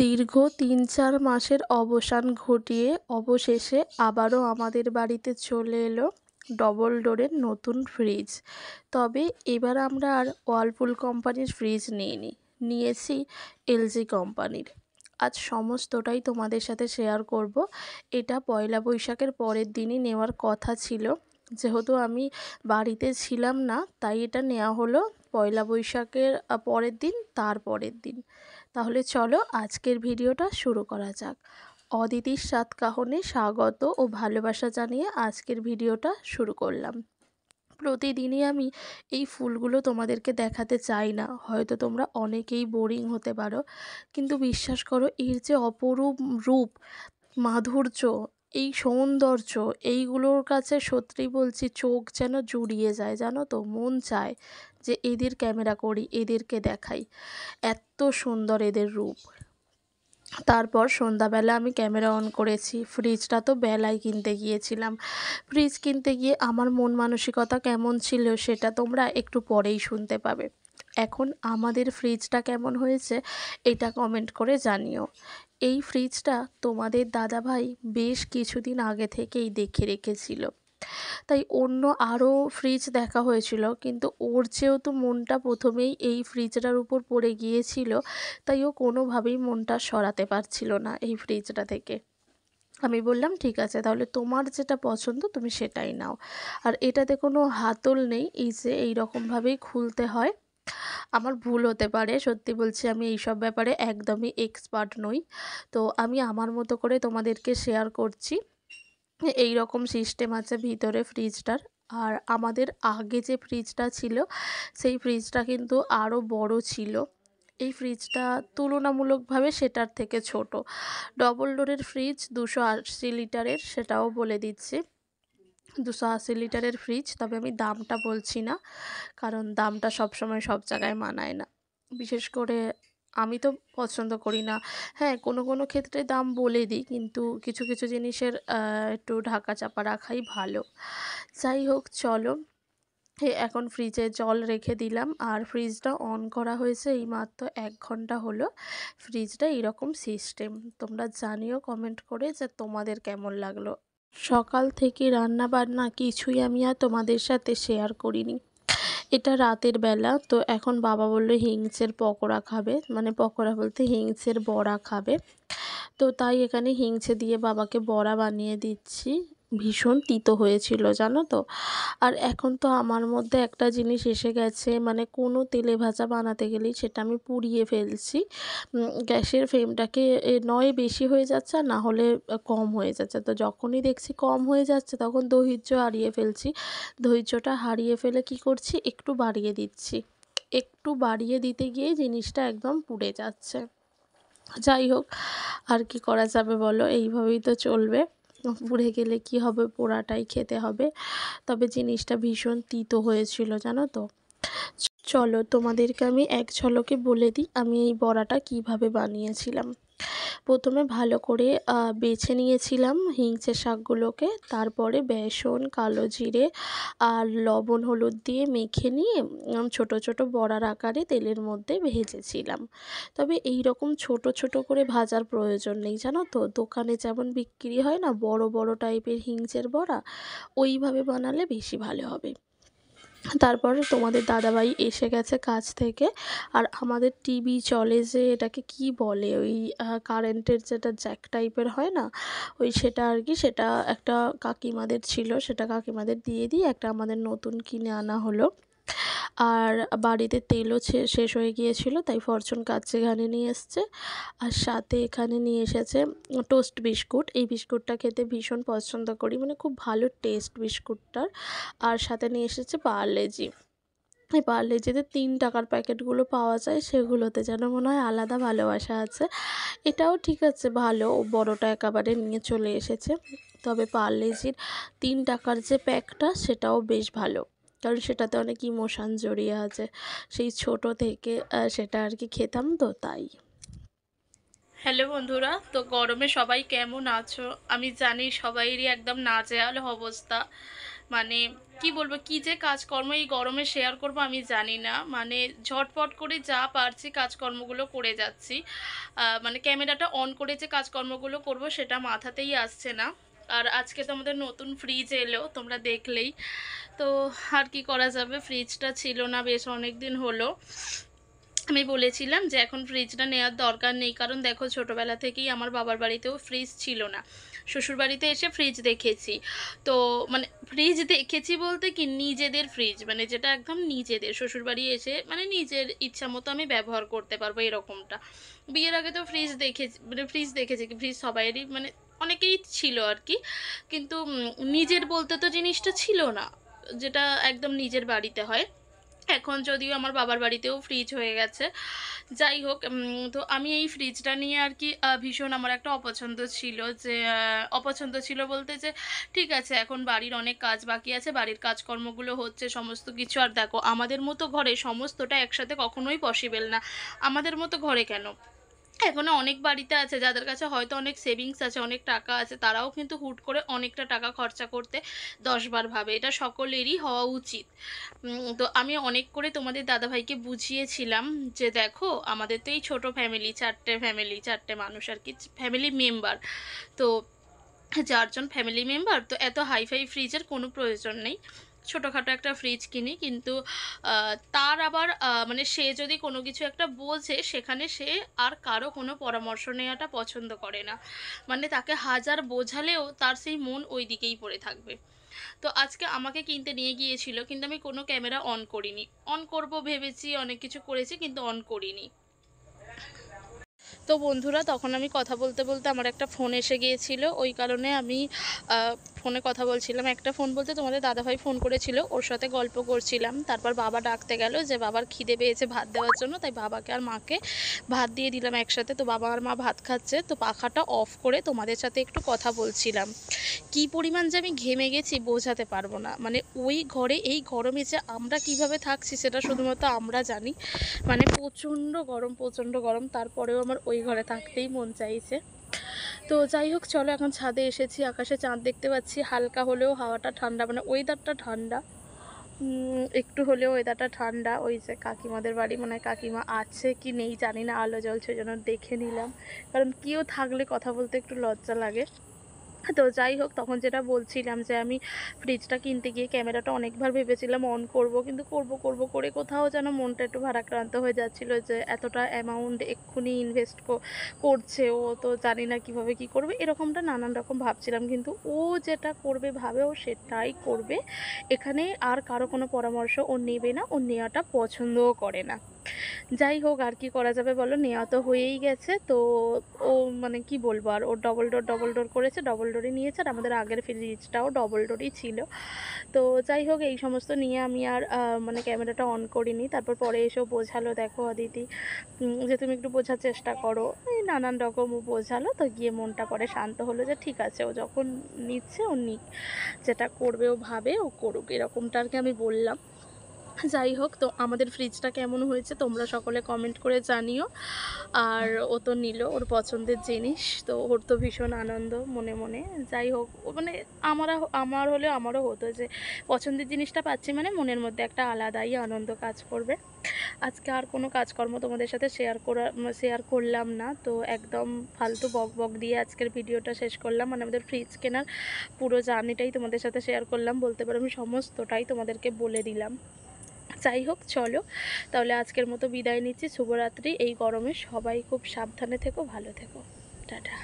দীর্ঘ ৩-৪ মাসের অবসান ঘটিয়ে অবশেষে আবারও আমাদের বাড়িতে চলে এলো ডবল ডোরের নতুন ফ্রিজ। তবে এবার আমরা আর ওয়ালপুল কোম্পানির ফ্রিজ নিইনি, নিয়েছি এলজি কোম্পানির। আজ সমস্তটাই তোমাদের সাথে শেয়ার করব। এটা পয়লা বৈশাখের পরের দিনই নেওয়ার কথা ছিল, যেহেতু আমি বাড়িতে ছিলাম না তাই এটা নেওয়া হলো পয়লা বৈশাখের পরের দিন, তার পরের দিন। তাহলে চলো আজকের ভিডিওটা শুরু করা যাক। অদিতির সাতকাহনে স্বাগত ও ভালোবাসা জানিয়ে আজকের ভিডিওটা শুরু করলাম। প্রতিদিনই আমি এই ফুলগুলো তোমাদেরকে দেখাতে চাই না, হয়তো তোমরা অনেকেই বোরিং হতে পারো, কিন্তু বিশ্বাস করো এর যে অপরূপ রূপ, মাধুর্য, এই সৌন্দর্য, এইগুলোর কাছে সত্যি বলছি চোখ যেন জুড়িয়ে যায়, জানো তো, মন চায় যে এদের ক্যামেরা করি, এদেরকে দেখাই, এত সুন্দর এদের রূপ। তারপর সন্ধ্যাবেলা আমি ক্যামেরা অন করেছি। ফ্রিজটা তো বেলায় কিনতে গিয়েছিলাম। ফ্রিজ কিনতে গিয়ে আমার মন মানসিকতা কেমন ছিল সেটা তোমরা একটু পরেই শুনতে পাবে। এখন আমাদের ফ্রিজটা কেমন হয়েছে এটা কমেন্ট করে জানিও। এই ফ্রিজটা তোমাদের দাদাভাই বেশ কিছুদিন আগে থেকেই দেখে রেখেছিল, তাই অন্য আরও ফ্রিজ দেখা হয়েছিল, কিন্তু ওর যেহেতু মনটা প্রথমেই এই ফ্রিজটার উপর পড়ে গিয়েছিল, তাই ও কোনোভাবেই মনটা সরাতে পারছিল না এই ফ্রিজটা থেকে। আমি বললাম ঠিক আছে, তাহলে তোমার যেটা পছন্দ তুমি সেটাই নাও। আর এটাতে কোনো হাতল নেই, এই যে এইরকমভাবেই খুলতে হয়। আমার ভুল হতে পারে, সত্যি বলছি আমি এইসব ব্যাপারে একদমই এক্সপার্ট নই, তো আমি আমার মতো করে তোমাদেরকে শেয়ার করছি। এই রকম সিস্টেম আছে ভিতরে ফ্রিজটার। আর আমাদের আগে যে ফ্রিজটা ছিল সেই ফ্রিজটা কিন্তু আরও বড় ছিল। এই ফ্রিজটা তুলনামূলকভাবে সেটার থেকে ছোট। ডবল ডোরের ফ্রিজ 280 লিটারের, সেটাও বলে দিচ্ছি। 280 লিটারের ফ্রিজ, তবে আমি দামটা বলছি না, কারণ দামটা সবসময় সব জায়গায় মানায় না। বিশেষ করে আমি তো পছন্দ করি না। হ্যাঁ, কোনো কোনো ক্ষেত্রে দাম বলে দিই, কিন্তু কিছু কিছু জিনিসের একটু ঢাকা চাপা রাখাই ভালো। যাই হোক চলো, এখন ফ্রিজে জল রেখে দিলাম আর ফ্রিজটা অন করা হয়েছে এইমাত্র 1 ঘন্টা হলো। ফ্রিজটা এরকম সিস্টেম, তোমরা জানিও কমেন্ট করে যে তোমাদের কেমন লাগলো। সকাল থেকে রান্না বান্না কিছুই আমি আর তোমাদের সাথে শেয়ার করিনি। এটা রাতের বেলা, তো এখন বাবা বললো হিংসের পকোড়া খাবে, মানে পকোড়া বলতে হিংসের বড়া খাবে, তো তাই এখানে হিংসে দিয়ে বাবাকে বড়া বানিয়ে দিচ্ছি। ভীষণ তিতো হয়েছিল জানো তো। আর এখন তো আমার মধ্যে একটা জিনিস এসে গেছে, মানে কোনো তেলে ভাজা বানাতে গেলেই সেটা আমি পুড়িয়ে ফেলছি। গ্যাসের ফ্লেমটাকে নয় বেশি হয়ে যাচ্ছে আর না হলে কম হয়ে যাচ্ছে, তো যখনই দেখছি কম হয়ে যাচ্ছে তখন ধৈর্য হারিয়ে ফেলছি। ধৈর্যটা হারিয়ে ফেলে কি করছি, একটু বাড়িয়ে দিচ্ছি। একটু বাড়িয়ে দিতে গিয়ে জিনিসটা একদম পুড়ে যাচ্ছে। যাই হোক, আর কি করা যাবে বলো, এইভাবেই তো চলবে। পুড়ে গেলে কি হবে, পোড়াটাই খেতে হবে। তবে জিনিসটা ভীষণ তিতো হয়েছিল জানো তো। চলো তোমাদেরকে আমি এক ঝলকে বলে দিই আমি এই বড়াটা কিভাবে বানিয়েছিলাম। প্রথমে ভালো করে বেছে নিয়েছিলাম হিংচে শাকগুলোকে, তারপরে বেসন, কালো জিরে আর লবণ হলুদ দিয়ে মেখে নিয়ে ছোট ছোট বড়ার আকারে তেলের মধ্যে ভেজেছিলাম। তবে এই রকম ছোট ছোট করে ভাজার প্রয়োজন নেই জানো তো, দোকানে যেমন বিক্রি হয় না বড় বড় টাইপের হিংচের বড়া, ওইভাবে বানালে বেশি ভালো হবে। তারপর তোমাদের দাদাভাই এসে গেছে কাজ থেকে, আর আমাদের টিভি চলে যে এটাকে কি বলে, ওই কারেন্টের যেটা জ্যাক টাইপের হয় না, ওই সেটা আর কি, সেটা একটা কাকিমাদের ছিল, সেটা কাকিমাদের দিয়ে দিয়ে একটা আমাদের নতুন কিনে আনা হলো। আর বাড়িতে তেলও শেষ হয়ে গিয়েছিল, তাই ফরচুন কাচ্চি এখানে নিয়ে এসছে। আর সাথে এখানে নিয়ে এসেছে টোস্ট বিস্কুট। এই বিস্কুটটা খেতে ভীষণ পছন্দ করি, মানে খুব ভালো টেস্ট বিস্কুটটার। আর সাথে নিয়ে এসেছে পার্লেজি। এই পার্লেজিতে 3 টাকার প্যাকেটগুলো পাওয়া যায়, সেগুলোতে যেন মনে হয় আলাদা ভালোবাসা আছে। এটাও ঠিক আছে ভালো, ও বড়টা একেবারে নিয়ে চলে এসেছে। তবে পার্লেজির 3 টাকার যে প্যাকটা সেটাও বেশ ভালো, কারণ সেটাতে অনেক ইমোশান জড়িয়ে আছে। সেই ছোট থেকে সেটা আর কি খেতাম, তো তাই। হ্যালো বন্ধুরা, তো গরমে সবাই কেমন আছো? আমি জানি সবাইরই একদম নাজেহাল অবস্থা, মানে কি বলবো, কি যে কাজকর্ম এই গরমে শেয়ার করব আমি জানি না। মানে ঝটপট করে যা পারছি কাজকর্মগুলো করে যাচ্ছি। মানে ক্যামেরাটা অন করে যে কাজকর্মগুলো করব সেটা মাথাতেই আসছে না। আর আজকে তো আমাদের নতুন ফ্রিজ এলো, তোমরা দেখলেই। তো আর কি করা যাবে, ফ্রিজটা ছিল না বেশ অনেক দিন হলো। আমি বলেছিলাম যে এখন ফ্রিজটা নেওয়ার দরকার নেই, কারণ দেখো ছোটোবেলা থেকেই আমার বাবার বাড়িতেও ফ্রিজ ছিল না, শ্বশুরবাড়িতে এসে ফ্রিজ দেখেছি। তো মানে ফ্রিজ দেখেছি বলতে কি, নিজেদের ফ্রিজ, মানে যেটা একদম নিজেদের, শ্বশুরবাড়ি এসে মানে নিজের ইচ্ছা মতো আমি ব্যবহার করতে পারবো এরকমটা। বিয়ের আগে তো ফ্রিজ দেখেছি, মানে ফ্রিজ দেখেছি কি, ফ্রিজ সবাইয়েরই মানে অনেকেই ছিল আর কি, কিন্তু নিজের বলতে তো জিনিসটা ছিল না, যেটা একদম নিজের বাড়িতে হয়। এখন যদিও আমার বাবার বাড়িতেও ফ্রিজ হয়ে গেছে, যাই হোক। তো আমি এই ফ্রিজটা নিয়ে আর কি ভীষণ আমার একটা অপছন্দ ছিল, যে অপছন্দ ছিল বলতে যে ঠিক আছে এখন বাড়ির অনেক কাজ বাকি আছে, বাড়ির কাজকর্মগুলো হচ্ছে সমস্ত কিছু, আর দেখো আমাদের মতো ঘরে সমস্তটা একসাথে কখনোই পসিবল না। আমাদের মতো ঘরে কেন, এখনও অনেক বাড়িতে আছে যাদের কাছে হয়তো অনেক সেভিংস আছে, অনেক টাকা আছে, তারাও কিন্তু হুট করে অনেকটা টাকা খরচা করতে 10 বার ভাবে, এটা সকলেরই হওয়া উচিত। তো আমি অনেক করে তোমাদের দাদাভাইকে বুঝিয়েছিলাম যে দেখো আমাদের তো এই ছোটো ফ্যামিলি, চারটে মানুষ আর কি, ফ্যামিলি মেম্বার। তো 4জন ফ্যামিলি মেম্বার, তো এত হাইফাই ফ্রিজের কোনো প্রয়োজন নেই, ছোটোখাটো একটা ফ্রিজ কিনি। কিন্তু তার আবার মানে সে যদি কোনো কিছু একটা বোঝে, সেখানে সে আর কারো কোনো পরামর্শ নেওয়াটা পছন্দ করে না। মানে তাকে হাজার বোঝালেও তার সেই মন ওই দিকেই পড়ে থাকবে। তো আজকে আমাকে কিনতে নিয়ে গিয়েছিল, কিন্তু আমি কোনো ক্যামেরা অন করিনি। অন করব ভেবেছি, অনেক কিছু করেছি, কিন্তু অন করিনি। তো বন্ধুরা, তখন আমি কথা বলতে বলতে আমার একটা ফোন এসে গিয়েছিল, ওই কারণে আমি ফোনে কথা বলছিলাম। একটা ফোন বলতে তোমাদের দাদাভাই ফোন করেছিল, ওর সাথে গল্প করছিলাম। তারপর বাবা ডাকতে গেল যে বাবার খিদে পেয়েছে ভাত দেওয়ার জন্য, তাই বাবাকে আর মাকে ভাত দিয়ে দিলাম একসাথে। তো বাবা আর মা ভাত খাচ্ছে, তো পাখাটা অফ করে তোমাদের সাথে একটু কথা বলছিলাম। কি পরিমাণ যে আমি ঘেমে গেছি বোঝাতে পারবো না। মানে ওই ঘরে এই গরমে যে আমরা কিভাবে থাকছি সেটা শুধুমাত্র আমরা জানি। মানে প্রচণ্ড গরম, প্রচণ্ড গরম, তারপরেও আমার ওই ঘরে থাকতেই মন চাইছে। তো যাই হোক, চলো এখন ছাদে এসেছি, আকাশে চাঁদ দেখতে পাচ্ছি, হালকা হলেও হাওয়াটা ঠান্ডা, মানে ওয়েদারটা ঠান্ডা, একটু হলেও ওয়েদারটা ঠান্ডা। ওই যে কাকিমাদের বাড়ি, মানে কাকিমা আছে কি নেই জানি না, আলো জ্বলছে জন্য দেখে নিলাম, কারণ কেউ থাকলে কথা বলতে একটু লজ্জা লাগে। তো যাই হোক, তখন যেটা বলছিলাম যে আমি ফ্রিজটা কিনতে গিয়ে ক্যামেরাটা অনেকবার ভেবেছিলাম অন করব, কিন্তু করব করে কোথাও যেন মনটা একটু ভারাক্রান্ত হয়ে যাচ্ছিলো, যে এতটা অ্যামাউন্ট এক্ষুনি ইনভেস্ট করছে ও, তো জানি না কিভাবে কি করবে, এরকমটা নানান রকম ভাবছিলাম। কিন্তু ও যেটা করবে ভাবে ও সেটাই করবে, এখানে আর কারো কোনো পরামর্শ ও নেবে না, ও নেওয়াটা পছন্দও করে না। যাই হোক, আর কি করা যাবে বলো, নেওয়া তো হয়েই গেছে। তো ও মানে কি বলবো, আর ও ডবল ডোর করেছে, ডবল ডোরই নিয়েছে, আর আমাদের আগের ফ্রিজটাও ডবল ডোরই ছিল। তো যাই হোক, এই সমস্ত নিয়ে আমি আর মানে ক্যামেরাটা অন করিনি। তারপর পরে এসেও বোঝালো, দেখো অদিতি, যে তুমি একটু বোঝার চেষ্টা করো, এই নানান রকম ও বোঝালো। তো গিয়ে মনটা পরে শান্ত হলো, যে ঠিক আছে ও যখন নিচ্ছে ও নিক, যেটা করবে ও ভাবে ও করুক, এরকমটা আর কি আমি বললাম। যাই হোক, তো আমাদের ফ্রিজটা কেমন হয়েছে তোমরা সকলে কমেন্ট করে জানিও। আর ও তো নিল ওর পছন্দের জিনিস, তো ওর তো ভীষণ আনন্দ মনে মনে। যাই হোক, ও মানে আমার হলেও আমারও হতো, যে পছন্দের জিনিসটা পাচ্ছি মানে মনের মধ্যে একটা আলাদাই আনন্দ কাজ করবে। আজকে আর কোনো কাজকর্ম তোমাদের সাথে শেয়ার করলাম না, তো একদম ফালতু বক বক দিয়ে আজকের ভিডিওটা শেষ করলাম। মানে আমাদের ফ্রিজ কেনার পুরো জার্নিটাই তোমাদের সাথে শেয়ার করলাম, বলতে পারো আমি সমস্তটাই তোমাদেরকে বলে দিলাম। যাই হোক, চলো তাহলে আজকের মতো বিদায় নিচ্ছি, শুভরাত্রি। এই গরমে সবাই খুব সাবধানে থেকো, ভালো থেকো, টাটা।